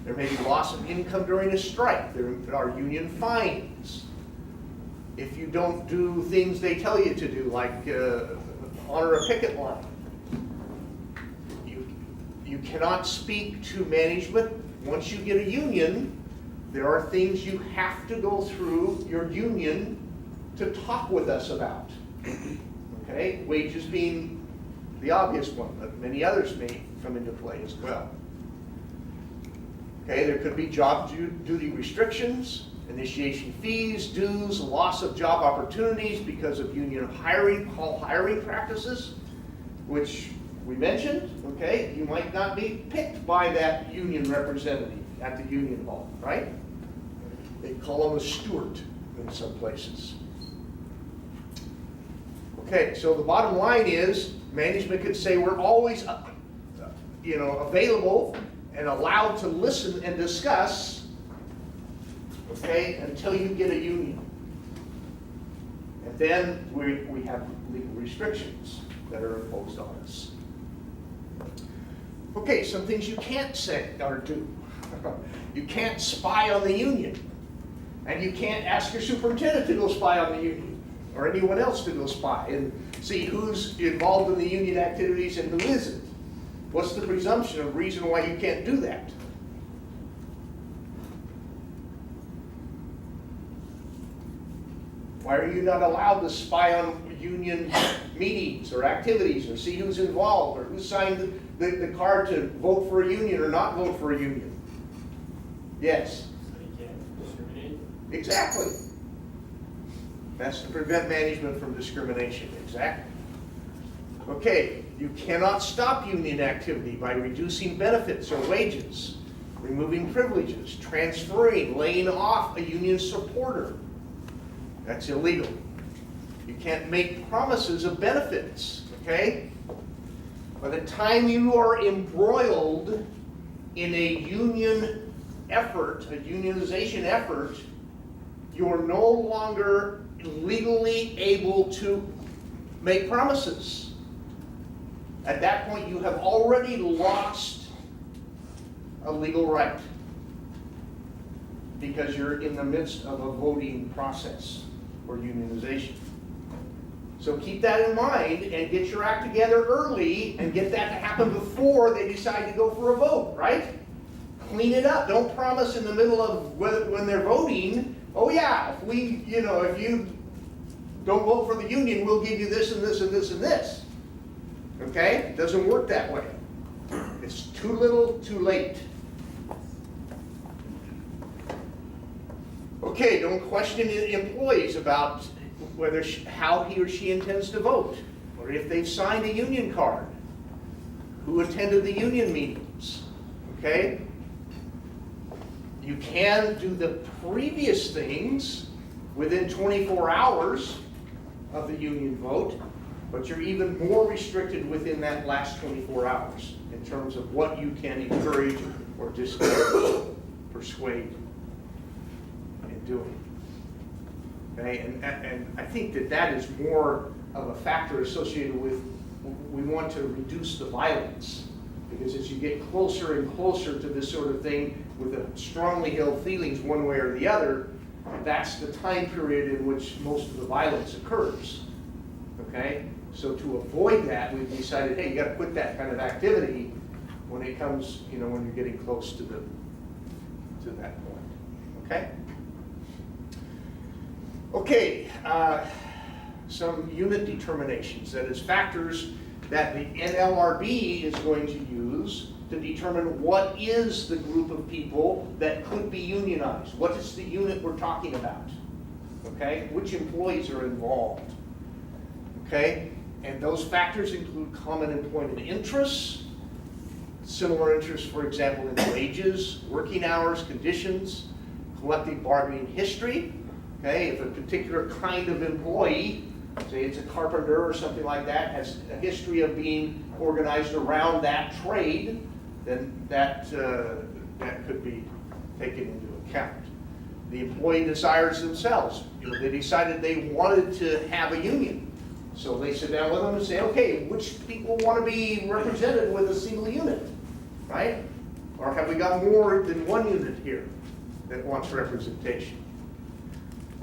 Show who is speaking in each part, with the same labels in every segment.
Speaker 1: There may be loss of income during a strike. There are union fines. If you don't do things they tell you to do, like honor a picket line. You cannot speak to management. Once you get a union, there are things you have to go through your union to talk with us about. Okay, wages being the obvious one, but many others may come into play as well. Okay, there could be job duty restrictions, initiation fees, dues, loss of job opportunities because of union hiring practices, which we mentioned. Okay, you might not be picked by that union representative at the union hall, right? They call them a steward in some places. Okay, so the bottom line is management could say we're always available and allowed to listen and discuss, okay, until you get a union. And then we have legal restrictions that are imposed on us. Okay, some things you can't say or do. You can't spy on the union. And you can't ask your superintendent to go spy on the union or anyone else to go spy and see who's involved in the union activities and who isn't. What's the presumption of reason why you can't do that? Why are you not allowed to spy on union meetings or activities or see who's involved or who signed the card to vote for a union or not vote for a union? Yes?
Speaker 2: So you can't discriminate?
Speaker 1: Exactly. That's to prevent management from discrimination. Exactly. Okay, you cannot stop union activity by reducing benefits or wages, removing privileges, transferring, laying off a union supporter. That's illegal. You can't make promises of benefits, okay? By the time you are embroiled in a union effort, a unionization effort, you're no longer legally able to make promises. At that point, you have already lost a legal right because you're in the midst of a voting process for unionization. So keep that in mind and get your act together early and get that to happen before they decide to go for a vote, right? Clean it up. Don't promise in the middle of when they're voting, oh yeah, if you don't vote for the union, we'll give you this and this and this and this. Okay? It doesn't work that way. It's too little, too late. Okay, don't question employees about how he or she intends to vote, or if they've signed a union card, who attended the union meetings. Okay? You can do the previous things within 24 hours of the union vote, but you're even more restricted within that last 24 hours in terms of what you can encourage or discourage, persuade in doing. Okay, and I think that is more of a factor associated with, we want to reduce the violence, because as you get closer and closer to this sort of thing with a strongly held feelings one way or the other, that's the time period in which most of the violence occurs. Okay, so to avoid that, we've decided, hey, you got to quit that kind of activity when it comes, when you're getting close to that point. Okay. Okay, some unit determinations, that is factors that the NLRB is going to use to determine what is the group of people that could be unionized. What is the unit we're talking about? Okay, which employees are involved? Okay, and those factors include common employment interests, similar interests, for example, in wages, working hours, conditions, collective bargaining history. Okay, if a particular kind of employee, say it's a carpenter or something like that, has a history of being organized around that trade, then that could be taken into account. The employee desires themselves. They decided they wanted to have a union. So they sit down with them and say, okay, which people want to be represented with a single unit, right? Or have we got more than one unit here that wants representation?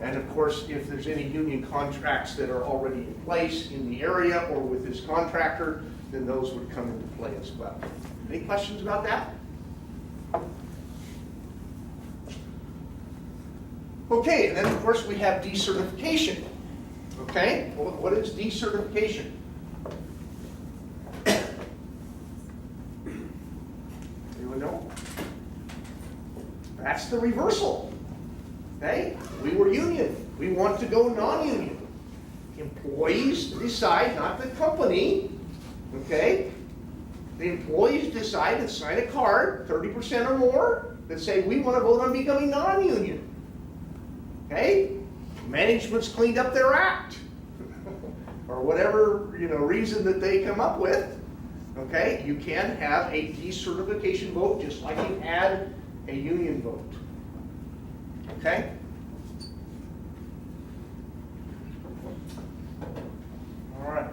Speaker 1: And of course, if there's any union contracts that are already in place in the area or with this contractor, then those would come into play as well. Any questions about that? Okay, and then of course we have decertification. Okay, well, what is decertification? Anyone know? That's the reversal. Okay, we were union. We want to go non-union. Employees decide, not the company. Okay, the employees decide and sign a card, 30% or more, that say we want to vote on becoming non-union. Okay, management's cleaned up their act, or whatever reason that they come up with. Okay, you can have a decertification vote just like you had a union vote. Okay. All right.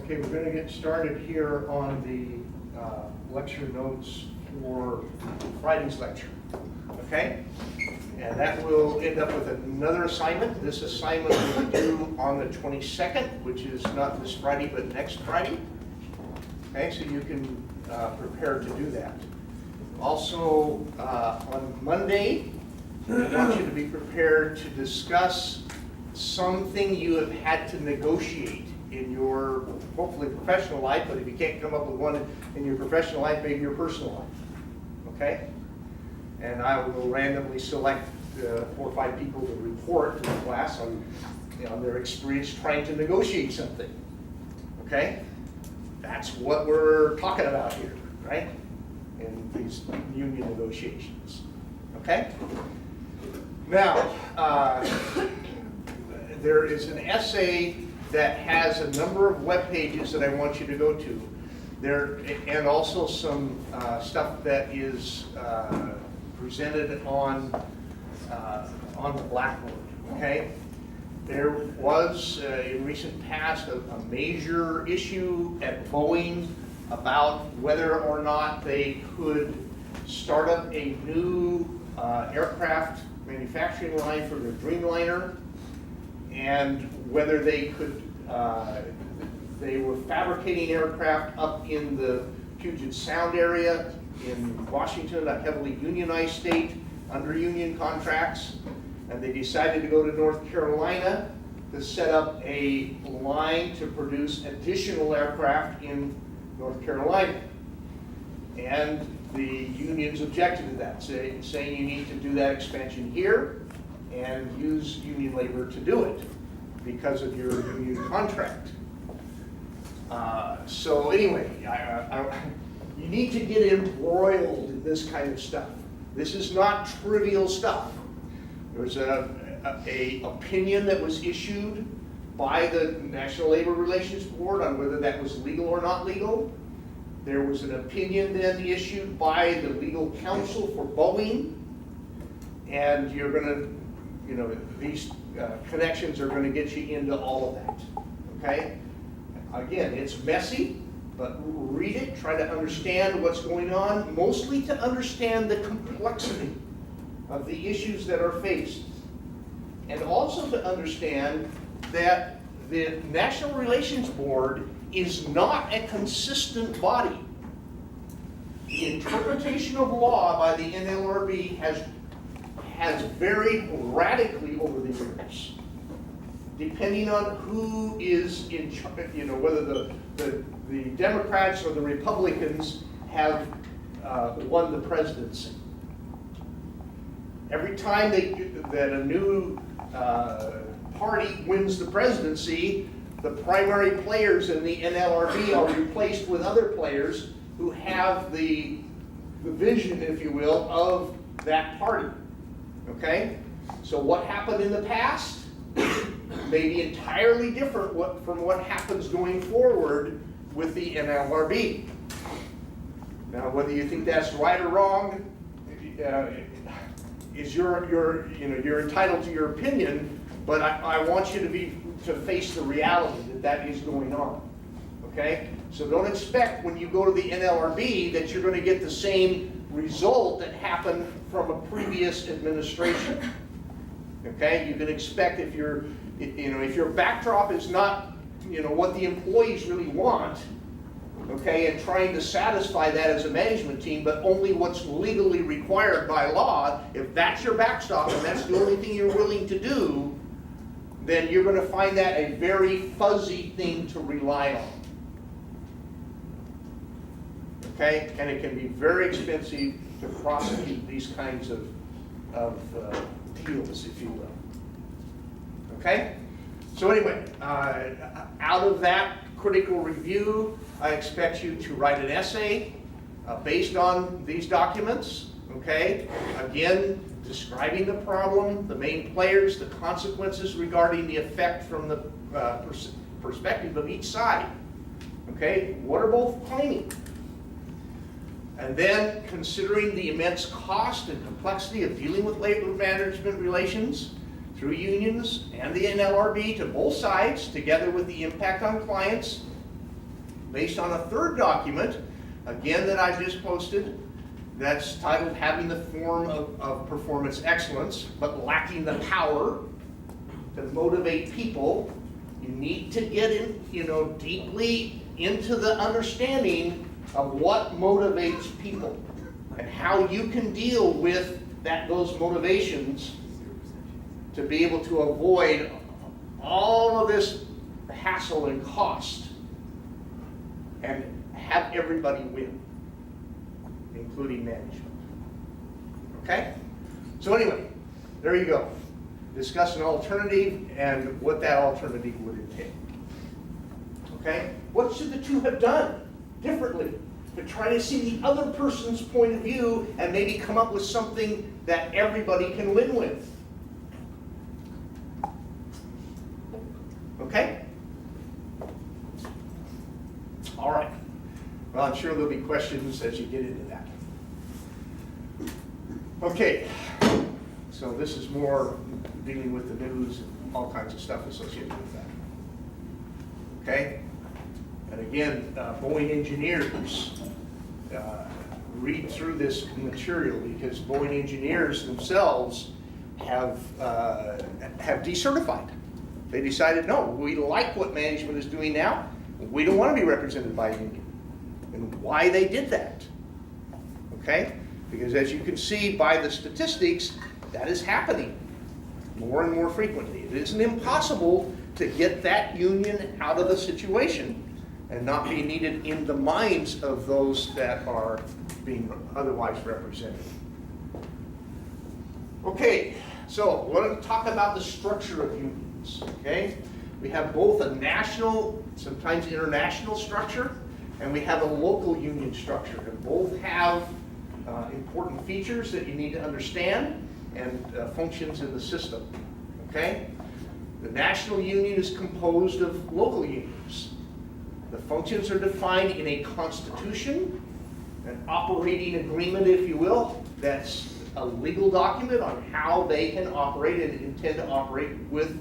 Speaker 1: Okay, we're going to get started here on the lecture notes for Friday's lecture. Okay? And that will end up with another assignment. This assignment will be due on the 22nd, which is not this Friday, but next Friday. Okay, so you can prepare to do that. Also, on Monday, I want you to be prepared to discuss something you have had to negotiate in your, hopefully, professional life, but if you can't come up with one in your professional life, maybe your personal life. Okay? And I will randomly select 4 or 5 people to report to the class on their experience trying to negotiate something. Okay? That's what we're talking about here, right? In these union negotiations. Okay? Now, there is an essay that has a number of web pages that I want you to go to. There, and also some stuff that is presented on the blackboard. Okay, there was in recent past a major issue at Boeing about whether or not they could start up a new aircraft manufacturing line for their Dreamliner, and whether they could, they were fabricating aircraft up in the Puget Sound area in Washington, a heavily unionized state, under union contracts, and they decided to go to North Carolina to set up a line to produce additional aircraft in North Carolina. And the unions objected to that, saying you need to do that expansion here and use union labor to do it because of your union contract. So anyway, you need to get embroiled in this kind of stuff. This is not trivial stuff. There was a opinion that was issued by the National Labor Relations Board on whether that was legal or not legal. There was an opinion then issued by the legal counsel for Boeing, and you're going to, these connections are going to get you into all of that. Okay? Again, it's messy, but read it, try to understand what's going on, mostly to understand the complexity of the issues that are faced. And also to understand that the National Relations Board is not a consistent body. The interpretation of law by the NLRB has varied radically over the years, depending on who is in charge, whether the Democrats or the Republicans have won the presidency. Every time that a new party wins the presidency, the primary players in the NLRB are replaced with other players who have the vision, if you will, of that party. Okay? So what happened in the past may be entirely different from what happens going forward with the NLRB. Now, whether you think that's right or wrong, is you're entitled to your opinion, but I want you to face the reality that is going on. Okay? So don't expect when you go to the NLRB that you're going to get the same result that happened from a previous administration. Okay? You can expect if your backdrop is not what the employees really want, okay, and trying to satisfy that as a management team, but only what's legally required by law, if that's your backstop and that's the only thing you're willing to do, then you're going to find that a very fuzzy thing to rely on. Okay? And it can be very expensive to prosecute these kinds of deals, if you will. Okay? So anyway, out of that critical review, I expect you to write an essay based on these documents. Okay? Again, describing the problem, the main players, the consequences regarding the effect from the perspective of each side. Okay? What are both claiming? And then considering the immense cost and complexity of dealing with labor management relations through unions and the NLRB to both sides, together with the impact on clients, based on a third document, again, that I just posted, that's titled Having the Form of Performance Excellence, but lacking the power to motivate people. You need to get in, deeply into the understanding of what motivates people and how you can deal with those motivations to be able to avoid all of this hassle and cost and have everybody win, including management. Okay? So anyway, there you go. Discuss an alternative and what that alternative would entail. Okay? What should the two have done differently to try to see the other person's point of view and maybe come up with something that everybody can win with? Okay? All right. Well, I'm sure there'll be questions as you get into that. Okay. So this is more dealing with the news and all kinds of stuff associated with that. Okay? And again, Boeing engineers, read through this material because Boeing engineers themselves have decertified. They decided, no, we like what management is doing now. We don't want to be represented by a union. And why they did that. Okay? Because as you can see by the statistics, that is happening more and more frequently. It isn't impossible to get that union out of the situation and not be needed in the minds of those that are being otherwise represented. Okay, so we're going to talk about the structure of unions. Okay, we have both a national, sometimes international structure, and we have a local union structure. And both have important features that you need to understand and functions in the system. Okay, the national union is composed of local unions. The functions are defined in a constitution, an operating agreement, if you will. That's a legal document on how they can operate and intend to operate with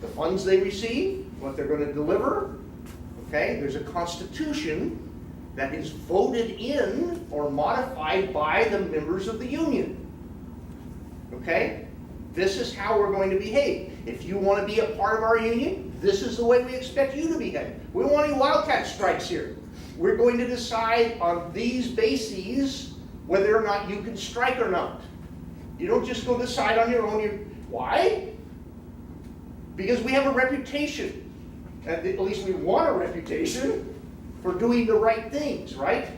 Speaker 1: the funds they receive, what they're going to deliver. Okay, there's a constitution that is voted in or modified by the members of the union. Okay, This is how we're going to behave. If you want to be a part of our union, this is the way we expect you to behave. We don't want any wildcat strikes here. We're going to decide on these bases whether or not you can strike or not. You don't just go decide on your own. Why? Because we have a reputation, at least we want a reputation, for doing the right things, right?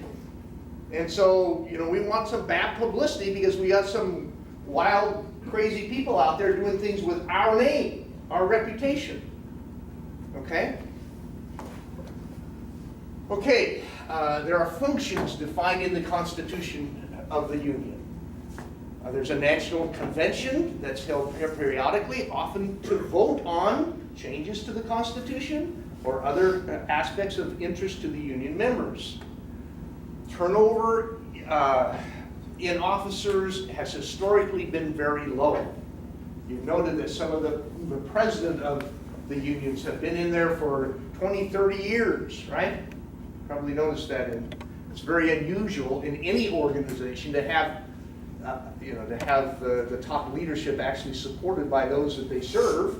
Speaker 1: And so, we want some bad publicity because we got some wild, crazy people out there doing things with our name, our reputation. Okay? Okay, there are functions defined in the Constitution of the Union. There's a national convention that's held periodically, often to vote on changes to the Constitution or other aspects of interest to the Union members. Turnover in officers has historically been very low. You've noted that some of the president of the unions have been in there for 20, 30 years, right? Probably noticed that. It's very unusual in any organization to have the top leadership actually supported by those that they serve,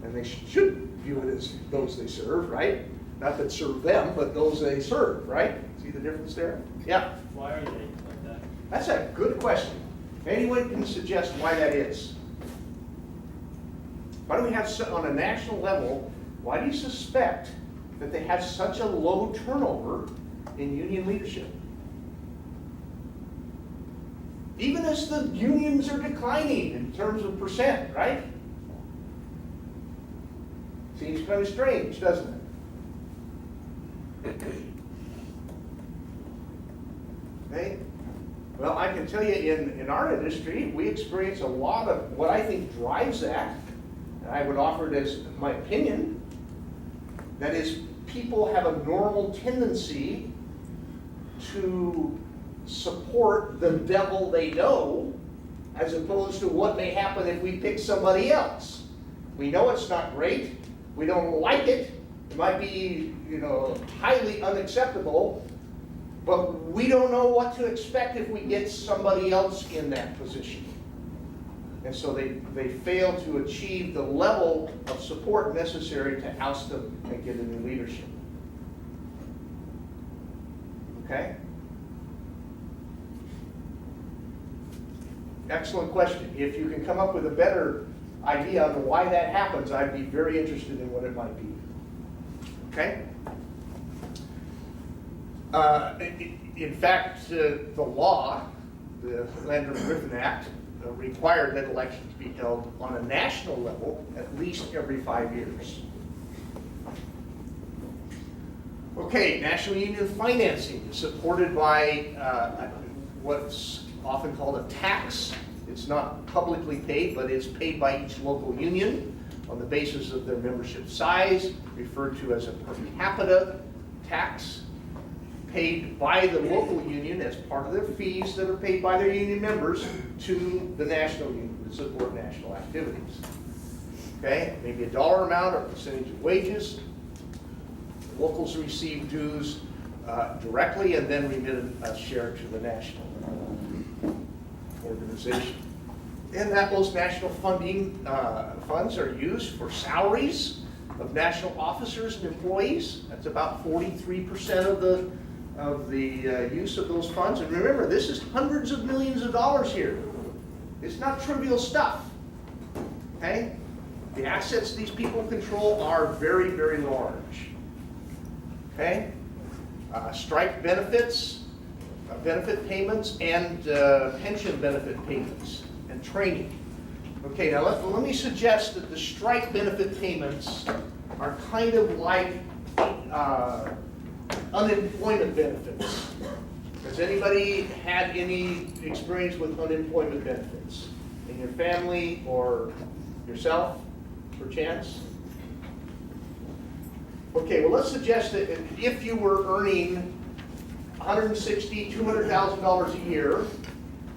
Speaker 1: and they should view it as those they serve, right? Not that serve them, but those they serve, right? See the difference there? Yeah.
Speaker 2: Why are they like that?
Speaker 1: That's a good question. Anyone can suggest why that is? Why do we have, on a national level, why do you suspect that they have such a low turnover in union leadership? Even as the unions are declining in terms of percent, right? Seems kind of strange, doesn't it? Okay. Well, I can tell you in our industry, we experience a lot of what I think drives that, and I would offer it as my opinion, that is, people have a normal tendency to support the devil they know, as opposed to what may happen if we pick somebody else. We know it's not great. We don't like it. It might be, highly unacceptable, but we don't know what to expect if we get somebody else in that position. And so they fail to achieve the level of support necessary to oust them and get a new leadership. Okay? Excellent question. If you can come up with a better idea on why that happens, I'd be very interested in what it might be. Okay? In fact, the law, the Landrum-Griffin Act, required that elections be held on a national level at least every 5 years. Okay, national union financing is supported by what's often called a tax. It's not publicly paid, but it's paid by each local union on the basis of their membership size, referred to as a per capita tax, paid by the local union as part of their fees that are paid by their union members to the national union to support national activities. Okay, maybe a dollar amount or percentage of wages. Locals receive dues directly and then remit a share to the national organization. And that those national funding funds are used for salaries of national officers and employees. That's about 43% of the use of those funds. And remember, this is hundreds of millions of dollars here. It's not trivial stuff. Okay? The assets these people control are very, very large. Okay? Strike benefits, benefit payments, and pension benefit payments, and training. Okay, now let me suggest that the strike benefit payments are kind of like unemployment benefits. Has anybody had any experience with unemployment benefits in your family or yourself, perchance? Okay, well, let's suggest that if you were earning $160,000, $200,000 a year,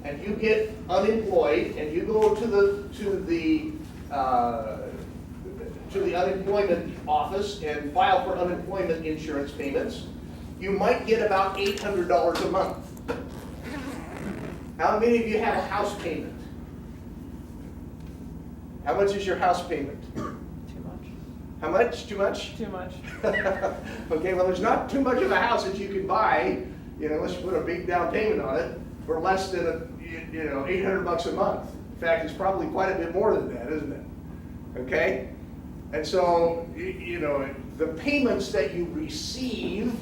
Speaker 1: and you get unemployed, and you go to the unemployment office and file for unemployment insurance payments, you might get about $800 a month. How many of you have a house payment? How much is your house payment?
Speaker 3: Too much.
Speaker 1: How much? Too much?
Speaker 3: Too much.
Speaker 1: Okay, well, there's not too much of a house that you can buy, unless you put a big down payment on it, for less than $800 a month. In fact, it's probably quite a bit more than that, isn't it? Okay? And so, the payments that you receive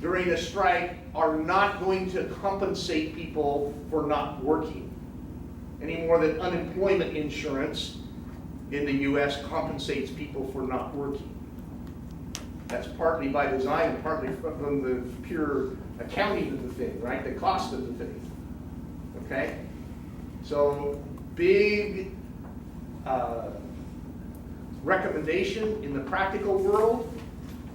Speaker 1: during a strike are not going to compensate people for not working any more than unemployment insurance in the US compensates people for not working. That's partly by design and partly from the pure accounting of the thing, right? The cost of the thing. Okay? So, big recommendation in the practical world.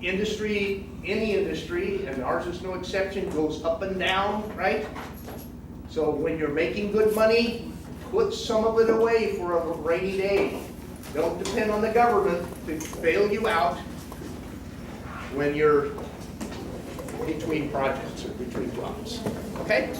Speaker 1: Industry, any industry, and ours is no exception, goes up and down, right? So when you're making good money, put some of it away for a rainy day. Don't depend on the government to bail you out when you're between projects or between jobs. Okay?